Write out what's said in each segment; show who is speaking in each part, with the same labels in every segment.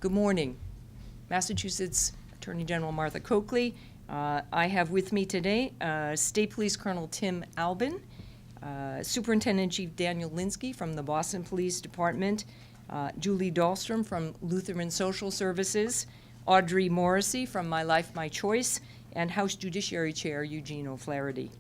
Speaker 1: Good morning. Massachusetts Attorney General Martha Coakley. I have with me today State Police Colonel Tim Alben, Superintendent Chief Daniel Linsky from the Boston Police Department, Julie Dahlstrom from Lutheran Social Services, Audrey Morrissey from My Life, My Choice, and House Judiciary Chair Eugene O'Flaherty.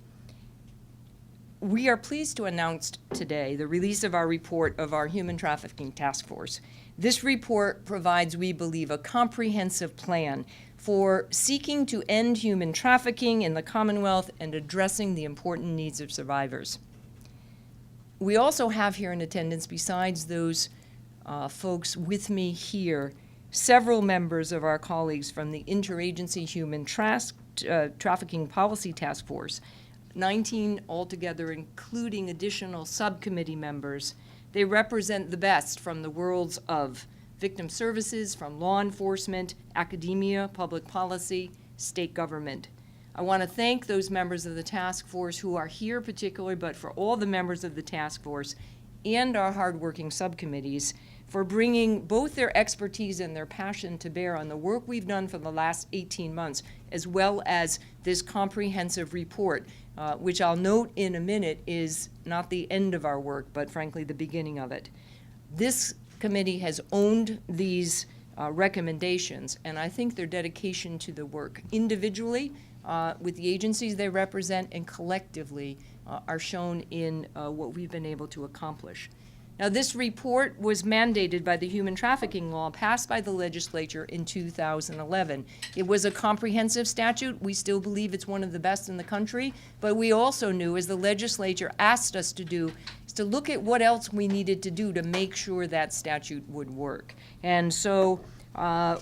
Speaker 1: We are pleased to announce today the release of our report of our Human Trafficking Task Force. This report provides, we believe, a comprehensive plan for seeking to end human trafficking in the Commonwealth and addressing the important needs of survivors. We also have here in attendance, besides those folks with me here, several members of our colleagues from the Interagency Human Trafficking Policy Task Force, 19 altogether, including additional subcommittee members. They represent the best from the worlds of victim services, from law enforcement, academia, public policy, state government. I want to thank those members of the task force who are here particularly, but for all the members of the task force and our hardworking subcommittees for bringing both their expertise and their passion to bear on the work we've done for the last 18 months, as well as this comprehensive report, which I'll note in a minute is not the end of our work, but frankly the beginning of it. This committee has owned these recommendations, and I think their dedication to the work individually with the agencies they represent and collectively are shown in what we've been able to accomplish. Now, this report was mandated by the human trafficking law passed by the legislature in 2011. It was a comprehensive statute. We still believe it's one of the best in the country, but we also knew, as the legislature asked us to do, is to look at what else we needed to do to make sure that statute would work. And so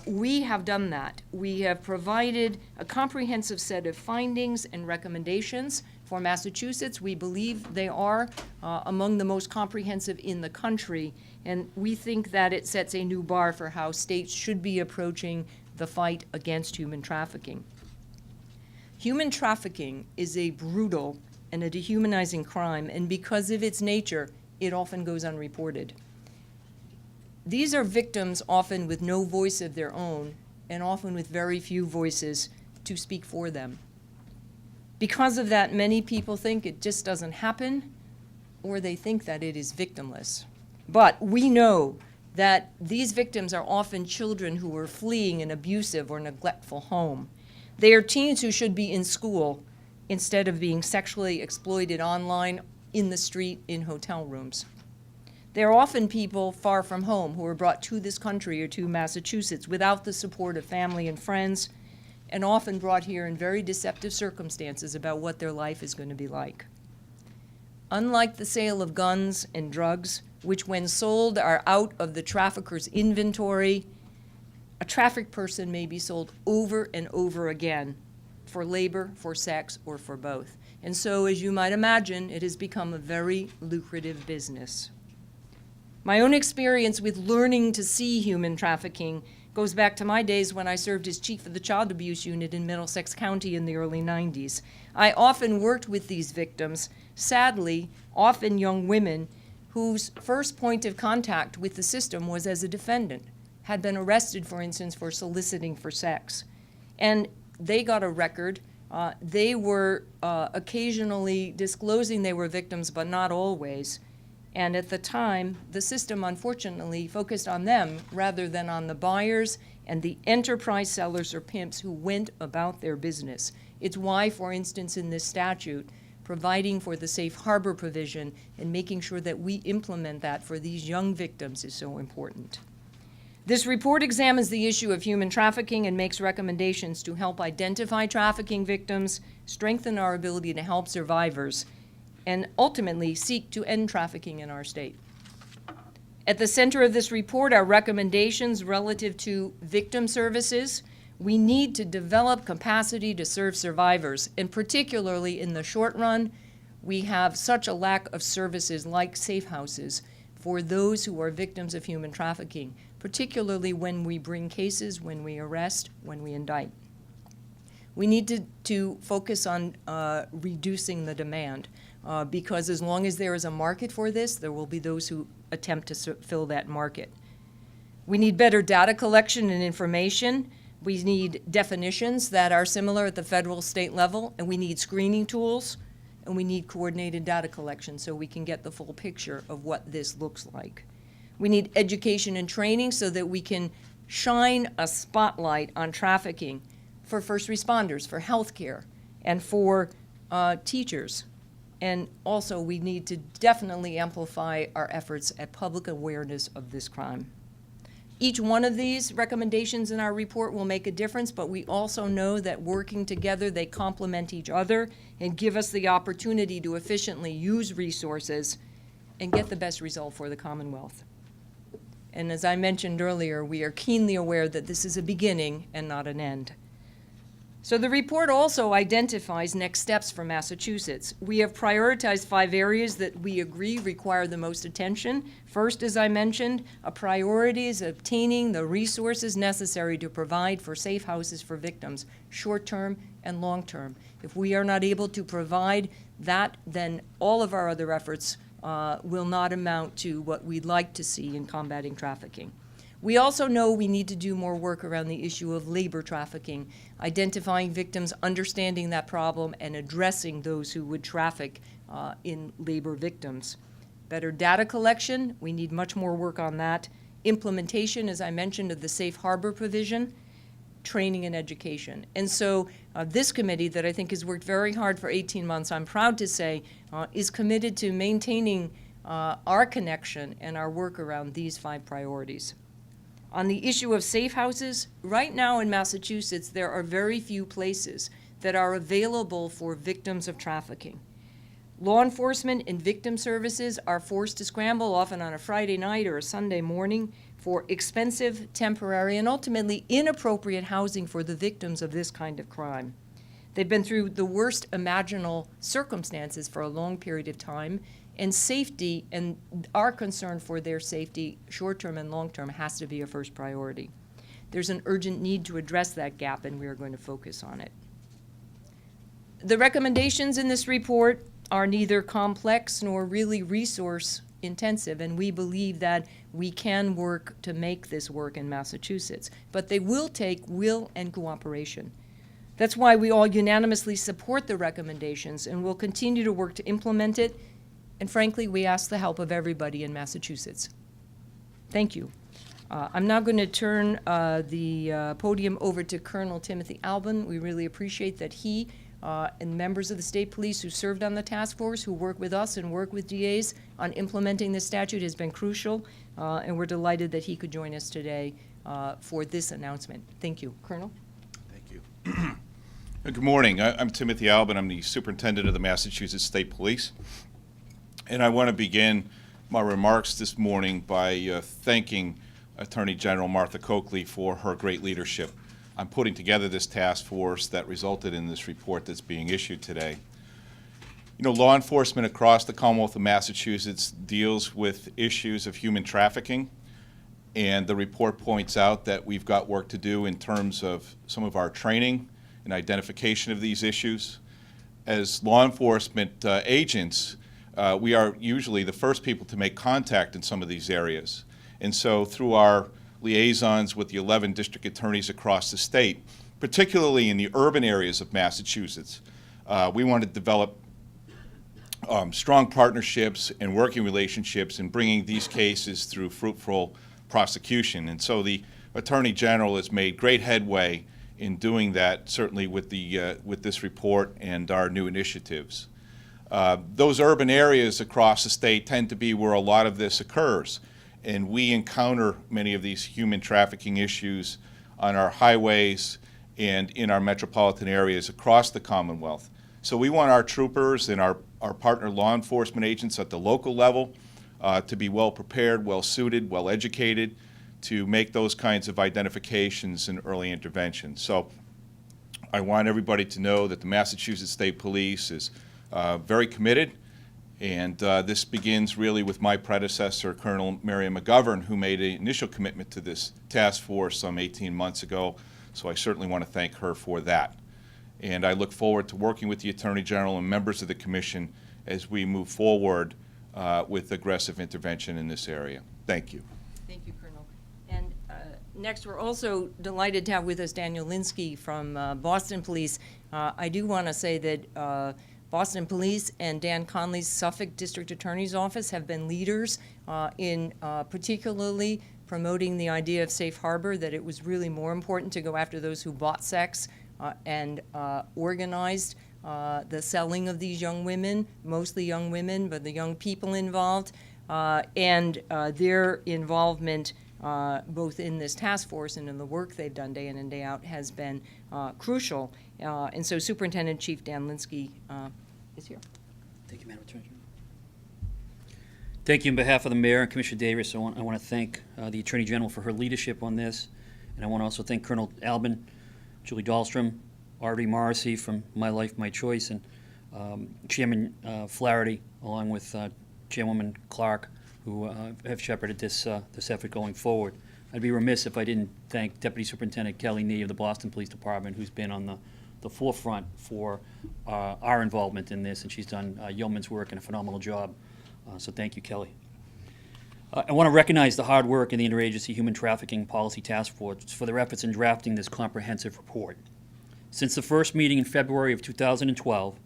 Speaker 1: we have done that. We have provided a comprehensive set of findings and recommendations for Massachusetts. We believe they are among the most comprehensive in the country, and we think that it sets a new bar for how states should be approaching the fight against human trafficking. Human trafficking is a brutal and a dehumanizing crime, and because of its nature, it often goes unreported. These are victims often with no voice of their own, and often with very few voices to speak for them. Because of that, many people think it just doesn't happen, or they think that it is victimless. But we know that these victims are often children who are fleeing an abusive or neglectful home. They are teens who should be in school instead of being sexually exploited online, in the street, in hotel rooms. They're often people far from home who are brought to this country or to Massachusetts without the support of family and friends, and often brought here in very deceptive circumstances about what their life is going to be like. Unlike the sale of guns and drugs, which when sold are out of the trafficker's inventory, a trafficked person may be sold over and over again for labor, for sex, or for both. And so, as you might imagine, it has become a very lucrative business. My own experience with learning to see human trafficking goes back to my days when I served as chief of the child abuse unit in Middlesex County in the early 90s. I often worked with these victims, sadly, often young women, whose first point of contact with the system was as a defendant, had been arrested, for instance, for soliciting for sex. And they got a record. They were occasionally disclosing they were victims, but not always. And at the time, the system unfortunately focused on them rather than on the buyers and the enterprise sellers or pimps who went about their business. It's why, for instance, in this statute, providing for the safe harbor provision and making sure that we implement that for these young victims is so important. This report examines the issue of human trafficking and makes recommendations to help identify trafficking victims, strengthen our ability to help survivors, and ultimately seek to end trafficking in our state. At the center of this report are recommendations relative to victim services. We need to develop capacity to serve survivors, and particularly in the short run, we have such a lack of services like safe houses for those who are victims of human trafficking, particularly when we bring cases, when we arrest, when we indict. We need to focus on reducing the demand. Because as long as there is a market for this, there will be those who attempt to fill that market. We need better data collection and information. We need definitions that are similar at the federal, state level, and we need screening tools, and we need coordinated data collection so we can get the full picture of what this looks like. We need education and training so that we can shine a spotlight on trafficking for first responders, for healthcare, and for teachers. And also, we need to definitely amplify our efforts at public awareness of this crime. Each one of these recommendations in our report will make a difference, but we also know that working together, they complement each other and give us the opportunity to efficiently use resources and get the best result for the Commonwealth. And as I mentioned earlier, we are keenly aware that this is a beginning and not an end. So the report also identifies next steps for Massachusetts. We have prioritized 5 areas that we agree require the most attention. First, as I mentioned, a priority is obtaining the resources necessary to provide for safe houses for victims, short-term and long-term. If we are not able to provide that, then all of our other efforts will not amount to what we'd like to see in combating trafficking. We also know we need to do more work around the issue of labor trafficking, identifying victims, understanding that problem, and addressing those who would traffic in labor victims. Better data collection, we need much more work on that. Implementation, as I mentioned, of the safe harbor provision, training and education. And so this committee that I think has worked very hard for 18 months, I'm proud to say, is committed to maintaining our connection and our work around these 5 priorities. On the issue of safe houses, right now in Massachusetts, there are very few places that are available for victims of trafficking. Law enforcement and victim services are forced to scramble, often on a Friday night or a Sunday morning, for expensive, temporary, and ultimately inappropriate housing for the victims of this kind of crime. They've been through the worst imaginable circumstances for a long period of time, and safety and our concern for their safety, short-term and long-term, has to be a first priority. There's an urgent need to address that gap, and we are going to focus on it. The recommendations in this report are neither complex nor really resource intensive, and we believe that we can work to make this work in Massachusetts. But they will take will and cooperation. That's why we all unanimously support the recommendations and will continue to work to implement it. And frankly, we ask the help of everybody in Massachusetts. Thank you. I'm now going to turn the podium over to Colonel Timothy Alben. We really appreciate that he and members of the state police who served on the task force, who work with us and work with DAs on implementing this statute, has been crucial, and we're delighted that he could join us today for this announcement. Thank you. Colonel?
Speaker 2: Thank you. Good morning. I'm Timothy Alben. I'm the superintendent of the Massachusetts State Police. And I want to begin my remarks this morning by thanking Attorney General Martha Coakley for her great leadership on putting together this task force that resulted in this report that's being issued today. You know, law enforcement across the Commonwealth of Massachusetts deals with issues of human trafficking, and the report points out that we've got work to do in terms of some of our training and identification of these issues. As law enforcement agents, we are usually the first people to make contact in some of these areas. And so through our liaisons with the 11 district attorneys across the state, particularly in the urban areas of Massachusetts, we want to develop strong partnerships and working relationships in bringing these cases through fruitful prosecution. And so the Attorney General has made great headway in doing that, certainly with this report and our new initiatives. Those urban areas across the state tend to be where a lot of this occurs, and we encounter many of these human trafficking issues on our highways and in our metropolitan areas across the Commonwealth. So we want our troopers and our partner law enforcement agents at the local level to be well prepared, well suited, well educated to make those kinds of identifications and early interventions. So I want everybody to know that the Massachusetts State Police is very committed, and this begins really with my predecessor, Colonel Mary McGovern, who made an initial commitment to this task force some 18 months ago, so I certainly want to thank her for that. And I look forward to working with the Attorney General and members of the Commission as we move forward with aggressive intervention in this area. Thank you.
Speaker 1: Thank you, Colonel. And Next, we're also delighted to have with us Daniel Linsky from Boston Police. I do want to say that Boston Police and Dan Conley's Suffolk District Attorney's Office have been leaders in particularly promoting the idea of safe harbor, that it was really more important to go after those who bought sex and organized the selling of these young women, mostly young women, but the young people involved, and their involvement both in this task force and in the work they've done day in and day out has been crucial. And so Superintendent Chief Dan Linsky is here.
Speaker 3: Thank you, Madam Attorney General. Thank you on behalf of the Mayor and Commissioner Davis. I want to thank the Attorney General for her leadership on this, and I want to also thank Colonel Alben, Julie Dahlstrom, Audrey Morrissey from My Life, My Choice, and Chairman Flaherty, along with Chairwoman Clark, who have shepherded this effort going forward. I'd be remiss if I didn't thank Deputy Superintendent Kelly Nee of the Boston Police Department, who's been on the forefront for our involvement in this, and she's done yeoman's work and a phenomenal job. So thank you, Kelly. I want to recognize the hard work in the Interagency Human Trafficking Policy Task Force for their efforts in drafting this comprehensive report. Since the first meeting in February of 2012,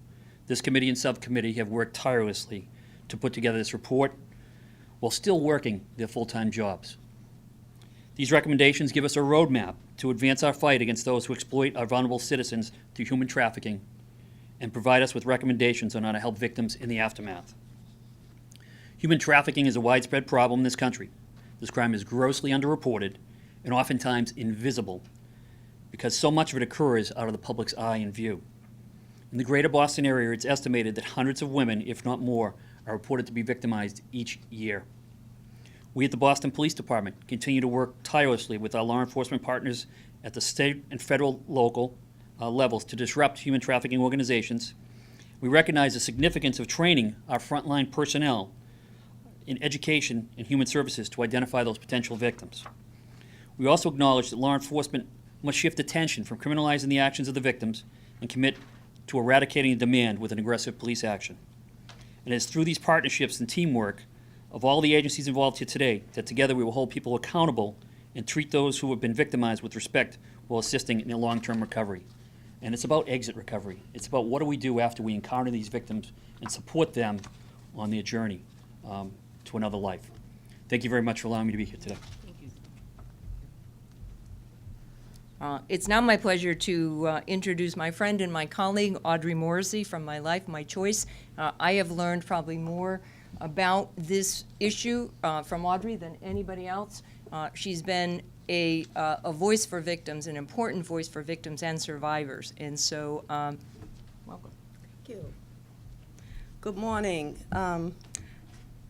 Speaker 3: this committee and subcommittee have worked tirelessly to put together this report while still working their full-time jobs. These recommendations give us a roadmap to advance our fight against those who exploit our vulnerable citizens through human trafficking and provide us with recommendations on how to help victims in the aftermath. Human trafficking is a widespread problem in this country. This crime is grossly underreported and oftentimes invisible because so much of it occurs out of the public's eye and view. In the greater Boston area, it's estimated that hundreds of women, if not more, are reported to be victimized each year. We at the Boston Police Department continue to work tirelessly with our law enforcement partners at the state and federal local levels to disrupt human trafficking organizations. We recognize the significance of training our frontline personnel in education and human services to identify those potential victims. We also acknowledge that law enforcement must shift attention from criminalizing the actions of the victims and commit to eradicating the demand with an aggressive police action. And it's through these partnerships and teamwork of all the agencies involved here today that together we will hold people accountable and treat those who have been victimized with respect while assisting in their long-term recovery. And it's about exit recovery. It's about what do we do after we encounter these victims and support them on their journey to another life. Thank you very much for allowing me to be here today.
Speaker 1: It's now my pleasure to introduce my friend and my colleague, Audrey Morrissey from My Life, My Choice. I have learned probably more about this issue from Audrey than anybody else. She's been a voice for victims, an important voice for victims and survivors. And so, welcome.
Speaker 4: Thank you. Good morning.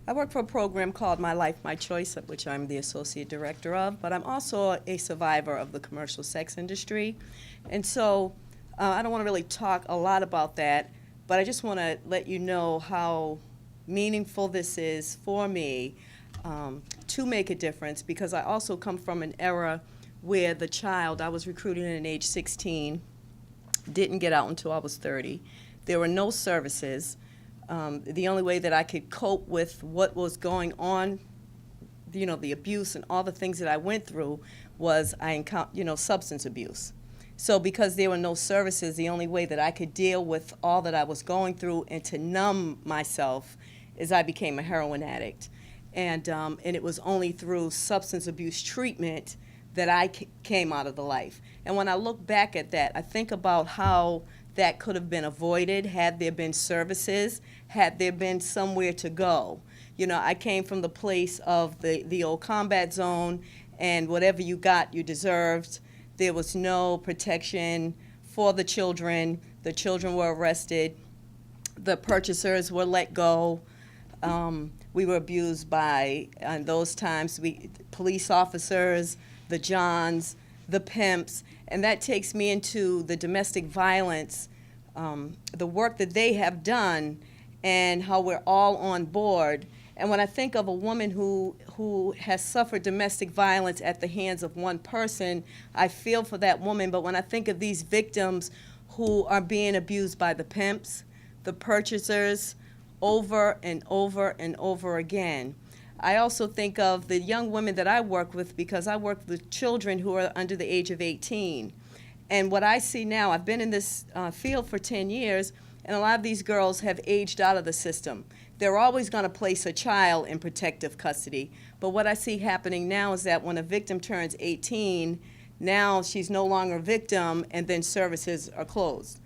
Speaker 4: I work for a program called My Life, My Choice, of which I'm the associate director of, but I'm also a survivor of the commercial sex industry. And so I don't want to really talk a lot about that, but I just want to let you know how meaningful this is for me to make a difference, because I also come from an era where the child, I was recruited at age 16, didn't get out until I was 30. There were no services. The only way that I could cope with what was going on, you know, the abuse and all the things that I went through, was substance abuse. So because there were no services, the only way that I could deal with all that I was going through and to numb myself is I became a heroin addict. And it was only through substance abuse treatment that I came out of the life. And when I look back at that, I think about how that could have been avoided had there been services, had there been somewhere to go. You know, I came from the place of the old combat zone, and whatever you got, you deserved. There was no protection for the children. The children were arrested. The purchasers were let go. We were abused by, in those times, police officers, the Johns, the pimps, and that takes me into the domestic violence, the work that they have done, and how we're all on board. And when I think of a woman who has suffered domestic violence at the hands of one person, I feel for that woman. But when I think of these victims who are being abused by the pimps, the purchasers, over and over and over again, I also think of the young women that I work with, because I work with children who are under the age of 18. And what I see now, I've been in this field for 10 years, and a lot of these girls have aged out of the system. They're always going to place a child in protective custody. But what I see happening now is that when a victim turns 18, now she's no longer a victim, and then services are closed.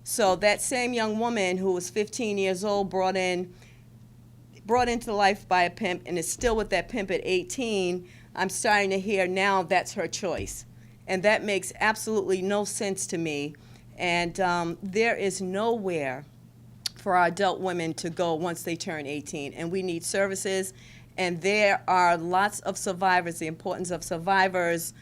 Speaker 4: So that same young woman who was 15 years old, brought into life by a pimp, and is still with that pimp at 18, I'm starting to hear now that's her choice. And that makes absolutely no sense to me. And there is nowhere for our adult women to go once they turn 18. And we need services. And there are lots of survivors, the importance of survivors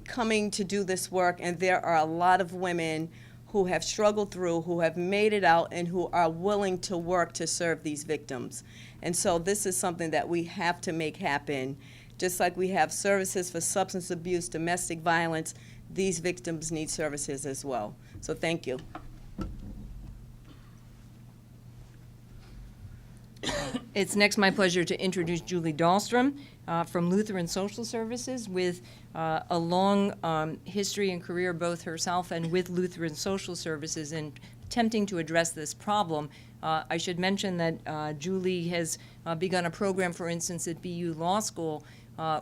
Speaker 4: coming to do this work. And there are a lot of women who have struggled through, who have made it out, and who are willing to work to serve these victims. And so this is something that we have to make happen. Just like we have services for substance abuse, domestic violence, these victims need services as well. So thank you.
Speaker 1: It's next my pleasure to introduce Julie Dahlstrom from Lutheran Social Services, with a long history and career both herself and with Lutheran Social Services in attempting to address this problem. I should mention that Julie has begun a program, for instance, at BU Law School,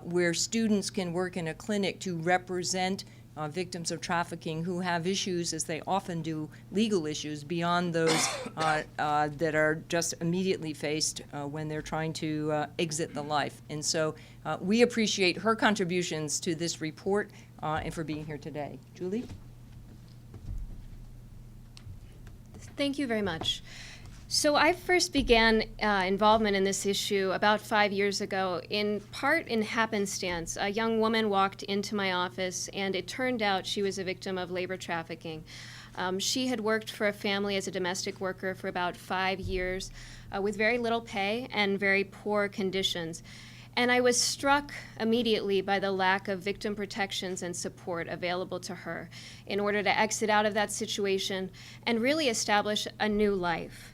Speaker 1: where students can work in a clinic to represent victims of trafficking who have issues, as they often do, legal issues beyond those that are just immediately faced when they're trying to exit the life. And so we appreciate her contributions to this report and for being here today. Julie?
Speaker 5: Thank you very much. So I first began involvement in this issue about 5 years ago, in part in happenstance. A young woman walked into my office, and it turned out she was a victim of labor trafficking. She had worked for a family as a domestic worker for about 5 years with very little pay and very poor conditions. And I was struck immediately by the lack of victim protections and support available to her in order to exit out of that situation and really establish a new life.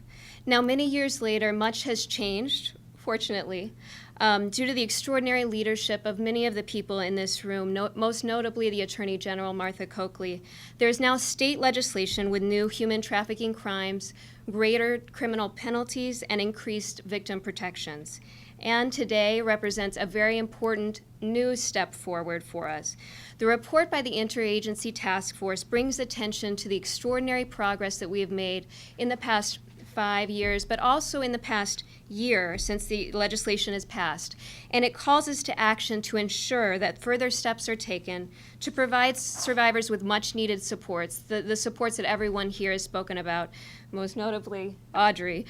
Speaker 5: Now, many years later, much has changed, fortunately, due to the extraordinary leadership of many of the people in this room, most notably the Attorney General, Martha Coakley. There is now state legislation with new human trafficking crimes, greater criminal penalties, and increased victim protections. And today represents a very important new step forward for us. The report by the Interagency Task Force brings attention to the extraordinary progress that we have made in the past 5 years, but also in the past year since the legislation has passed. And it calls us to action to ensure that further steps are taken to provide survivors with much needed supports, the supports that everyone here has spoken about, most notably Audrey.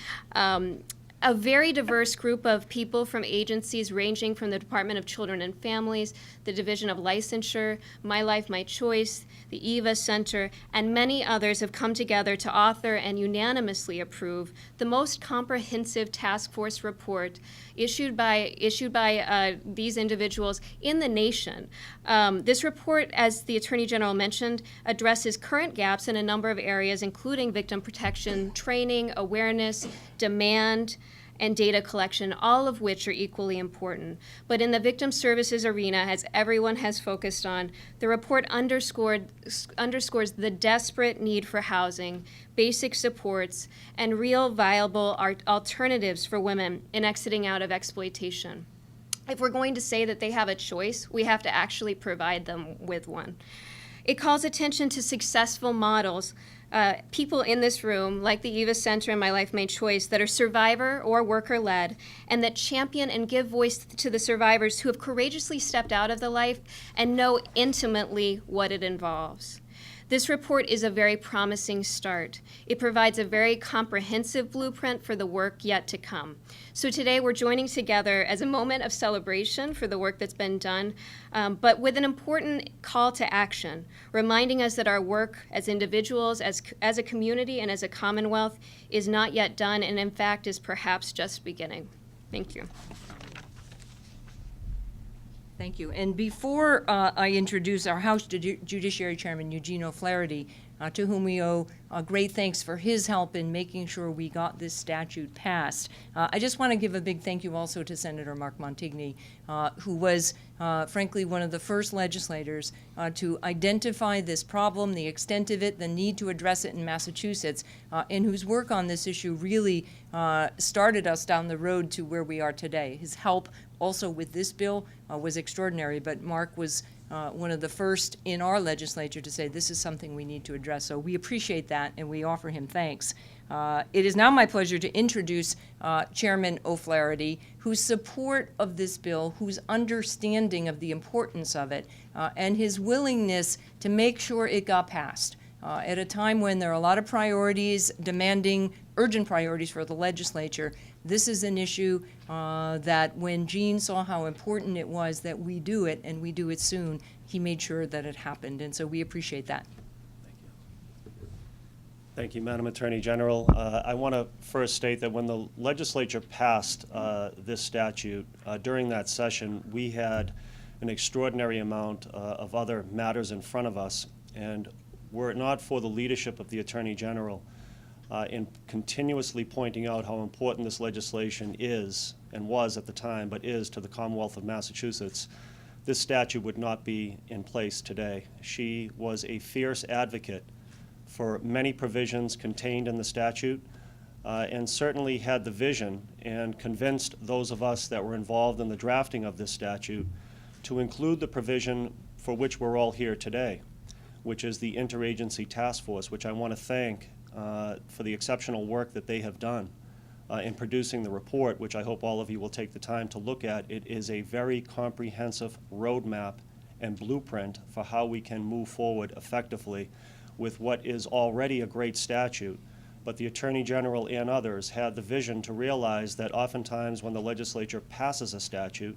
Speaker 5: A very diverse group of people from agencies ranging from the Department of Children and Families, the Division of Licensure, My Life, My Choice, the EVA Center, and many others have come together to author and unanimously approve the most comprehensive task force report issued by these individuals in the nation. This report, as the Attorney General mentioned, addresses current gaps in a number of areas, including victim protection, training, awareness, demand, and data collection, all of which are equally important. But in the victim services arena, as everyone has focused on, the report underscores the desperate need for housing, basic supports, and real viable alternatives for women in exiting out of exploitation. If we're going to say that they have a choice, we have to actually provide them with one. It calls attention to successful models, people in this room, like the EVA Center and My Life, My Choice, that are survivor or worker-led, and that champion and give voice to the survivors who have courageously stepped out of the life and know intimately what it involves. This report is a very promising start. It provides a very comprehensive blueprint for the work yet to come. So today we're joining together as a moment of celebration for the work that's been done, but with an important call to action, reminding us that our work as individuals, as a community, and as a Commonwealth is not yet done, and in fact is perhaps just beginning. Thank you.
Speaker 1: Thank you. And before I introduce our House Judiciary Chairman, Eugene O'Flaherty, to whom we owe great thanks for his help in making sure we got this statute passed. I just want to give a big thank you also to Senator Mark Montigny, who was, frankly, one of the first legislators to identify this problem, the extent of it, the need to address it in Massachusetts, and whose work on this issue really started us down the road to where we are today. His help also with this bill was extraordinary, but Mark was one of the first in our legislature to say this is something we need to address. So we appreciate that, and we offer him thanks. It is now my pleasure to introduce Chairman O'Flaherty, whose support of this bill, whose understanding of the importance of it, and his willingness to make sure it got passed. At a time when there are a lot of priorities demanding urgent priorities for the legislature, this is an issue that when Gene saw how important it was that we do it, and we do it soon, he made sure that it happened, and so we appreciate that.
Speaker 6: Thank you, Madam Attorney General. I want to first state that when the legislature passed this statute, during that session, we had an extraordinary amount of other matters in front of us, and were it not for the leadership of the Attorney General in continuously pointing out how important this legislation is, and was at the time, but is to the Commonwealth of Massachusetts, this statute would not be in place today. She was a fierce advocate for many provisions contained in the statute, and certainly had the vision and convinced those of us that were involved in the drafting of this statute to include the provision for which we're all here today, which is the Interagency Task Force, which I want to thank for the exceptional work that they have done in producing the report, which I hope all of you will take the time to look at. It is a very comprehensive roadmap and blueprint for how we can move forward effectively with what is already a great statute. But the Attorney General and others had the vision to realize that oftentimes when the legislature passes a statute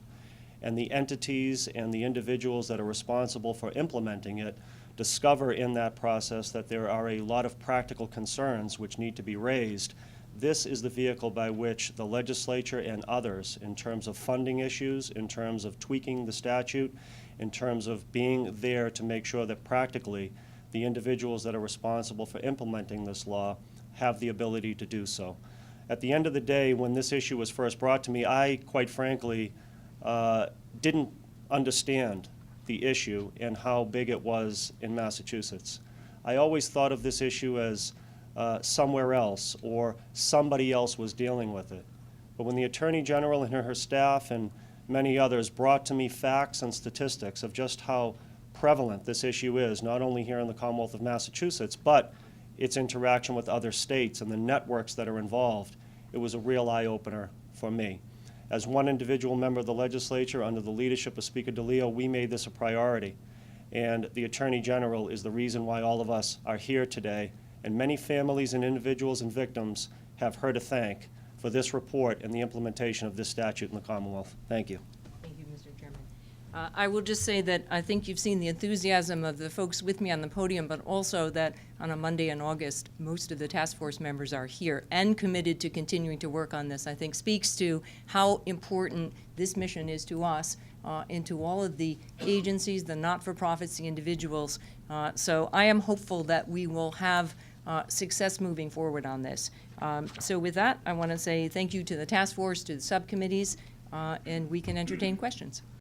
Speaker 6: and the entities and the individuals that are responsible for implementing it discover in that process that there are a lot of practical concerns which need to be raised, this is the vehicle by which the legislature and others, in terms of funding issues, in terms of tweaking the statute, in terms of being there to make sure that practically the individuals that are responsible for implementing this law have the ability to do so. At the end of the day, when this issue was first brought to me, I, quite frankly, didn't understand the issue and how big it was in Massachusetts. I always thought of this issue as somewhere else, or somebody else was dealing with it. But when the Attorney General and her staff and many others brought to me facts and statistics of just how prevalent this issue is, not only here in the Commonwealth of Massachusetts, but its interaction with other states and the networks that are involved, it was a real eye-opener for me. As one individual member of the legislature, under the leadership of Speaker DeLeo, we made this a priority. And the Attorney General is the reason why all of us are here today. And many families and individuals and victims have her to thank for this report and the implementation of this statute in the Commonwealth. Thank you.
Speaker 1: Thank you, Mr. Chairman. I will just say that I think you've seen the enthusiasm of the folks with me on the podium, but also that on a Monday in August, most of the task force members are here and committed to continuing to work on this. I think speaks to how important this mission is to us and to all of the agencies, the not-for-profits, the individuals. So I am hopeful that we will have success moving forward on this. So with that, I want to say thank you to the task force, to the subcommittees, and we can entertain questions.